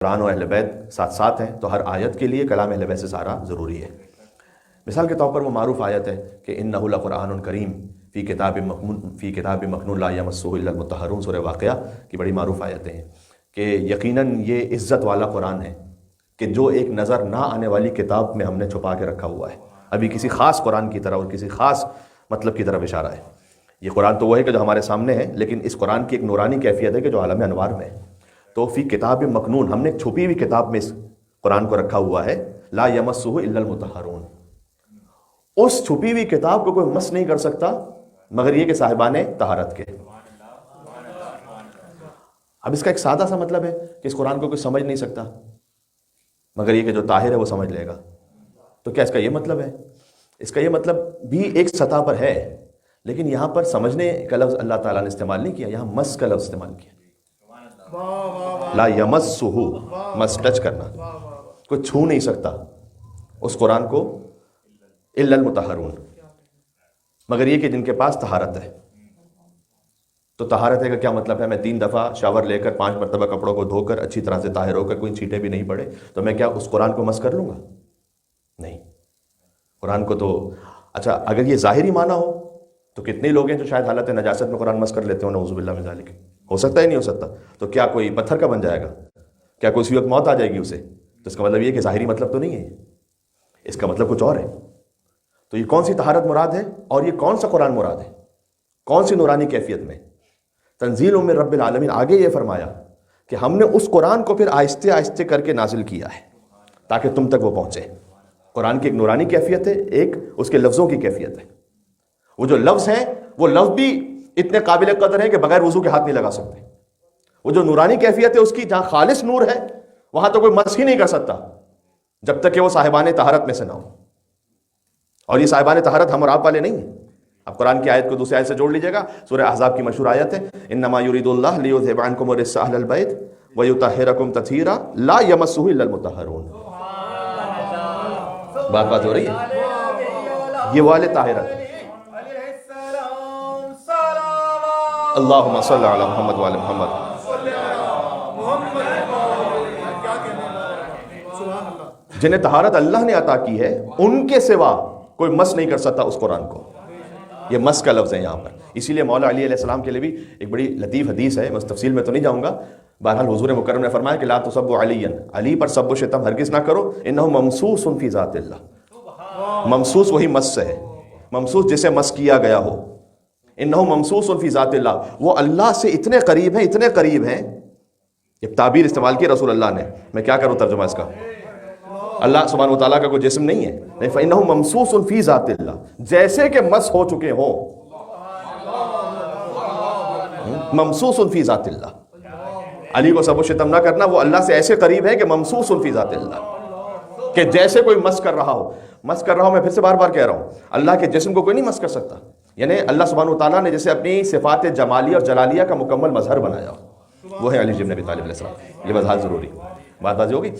قرآن و اہل بیت ساتھ ساتھ ہیں تو ہر آیت کے لیے کلام اہل بیت سے سارا ضروری ہے۔ مثال کے طور پر وہ معروف آیت ہے کہ انہ لقرآن کریم فی کتاب مکنون لا یمسہ الا المطہرون، سورہ واقعہ کی بڑی معروف آیتیں ہیں کہ یقیناً یہ عزت والا قرآن ہے کہ جو ایک نظر نہ آنے والی کتاب میں ہم نے چھپا کے رکھا ہوا ہے۔ ابھی کسی خاص قرآن کی طرح اور کسی خاص مطلب کی طرف اشارہ ہے۔ یہ قرآن تو وہ ہے کہ جو ہمارے سامنے ہے، لیکن اس قرآن کی ایک نورانی کیفیت ہے کہ جو عالم انوار میں ہے۔ تو فی کتاب مکنون، ہم نے ایک چھپی ہوئی کتاب میں اس قرآن کو رکھا ہوا ہے، لا یمسہ الا المطہرون، اس چھپی ہوئی کتاب کو کوئی مس نہیں کر سکتا مگر یہ کہ صاحبان طہارت کے۔ اب اس کا ایک سادہ سا مطلب ہے کہ اس قرآن کو کوئی سمجھ نہیں سکتا مگر یہ کہ جو طاہر ہے وہ سمجھ لے گا۔ تو کیا اس کا یہ مطلب ہے؟ اس کا یہ مطلب بھی ایک سطح پر ہے، لیکن یہاں پر سمجھنے کا لفظ اللہ تعالیٰ نے استعمال نہیں کیا، یہاں مس کا لفظ استعمال کیا۔ لا یمسہ، مس ٹچ کرنا، کوئی چھو نہیں سکتا اس قرآن کو الا المطہرون، مگر یہ کہ جن کے پاس طہارت ہے۔ تو طہارت ہے کا کیا مطلب ہے؟ میں 3 دفعہ شاور لے کر 5 مرتبہ کپڑوں کو دھو کر اچھی طرح سے طاہر ہو کر کوئی چھینٹے بھی نہیں پڑے تو میں کیا اس قرآن کو مس کر لوں گا؟ نہیں۔ قرآن کو تو اچھا اگر یہ ظاہری معنی ہو تو کتنے لوگ ہیں جو شاید حالت نجاست میں قرآن مس کر لیتے ہوں، نعوذ باللہ من ذالک۔ ہو سکتا ہے نہیں ہو سکتا؟ تو کیا کوئی پتھر کا بن جائے گا؟ کیا کوئی اسی وقت موت آ جائے گی اسے؟ تو اس کا مطلب یہ کہ ظاہری مطلب تو نہیں ہے، اس کا مطلب کچھ اور ہے۔ تو یہ کون سی طہارت مراد ہے اور یہ کون سا قرآن مراد ہے؟ کون سی نورانی کیفیت میں؟ تنزیل من رب العالمین۔ آگے یہ فرمایا کہ ہم نے اس قرآن کو پھر آہستہ آہستہ کر کے نازل کیا ہے تاکہ تم تک وہ پہنچے۔ قرآن کی ایک نورانی کیفیت ہے، ایک اس کے لفظوں کی کیفیت ہے۔ وہ جو لفظ ہیں وہ لفظ بھی اتنے قابل قدر ہیں کہ بغیر وضو کے ہاتھ نہیں لگا سکتے۔ وہ جو نورانی کیفیت ہے اس کی، جہاں خالص نور ہے وہاں تو کوئی مس ہی نہیں کر سکتا جب تک کہ وہ صاحبان طہارت میں سے نہ ہو۔ اور یہ صاحبان طہارت ہم اور آپ والے نہیں ہیں۔ اب قرآن کی آیت کو دوسری آیت سے جوڑ لیجئے گا، سورہ احزاب کی مشہور آیت ہے انما یرید اللہ لیذھب عنکم الرجس اہل البیت ویطہرکم تطہیرا لا یمسہ الا المطہرون۔ بات ہو رہی ہے، یہ والے طاہرت۔ اللہم صلی علی محمد وعلی محمد۔ جنہیں طہارت اللہ نے عطا کی ہے ان کے سوا کوئی مس نہیں کر سکتا اس قرآن کو۔ یہ مس کا لفظ ہے یہاں پر، اسی لیے مولا علی علیہ السلام کے لیے بھی ایک بڑی لطیف حدیث ہے، میں تفصیل میں تو نہیں جاؤں گا۔ بہرحال حضور مکرم نے فرمایا کہ لا تسبوا علیٰ، علی پر سب و شتم ہرگز نہ کرو، انہ ممسوس فی ذات اللہ۔ ممسوس وہی مس سے ہے، ممسوس جسے مس کیا گیا ہو۔ انہ ممسوس فی ذات اللہ، وہ اللہ سے اتنے قریب ہیں، اتنے قریب ہیں۔ یہ تعبیر استعمال کی رسول اللہ نے، میں کیا کروں ترجمہ اس کا؟ اللہ سبحانہ وتعالیٰ کا کوئی جسم نہیں ہے، فَإِنَّهُ مَمْسُوسٌ فِي ذَاتِ اللَّهِ، جیسے کہ مس ہو چکے ہوں۔ ممسوس فی ذات اللہ، علی کو سب و شتم نہ کرنا، وہ اللہ سے ایسے قریب ہے کہ ممسوس فی ذات اللہ، کہ جیسے کوئی مس کر رہا ہو۔ مس کر رہا ہوں، میں پھر سے بار بار کہہ رہا ہوں، اللہ کے جسم کو کوئی نہیں مس کر سکتا۔ یعنی اللہ سبحانہ وتعالیٰ نے جیسے اپنی صفات جمالیہ اور جلالیہ کا مکمل مظہر بنایا، وہ ہے علی بن ابی طالب علیہ السلام۔ یہ وضاحت ضروری، بات واضح ہوگی۔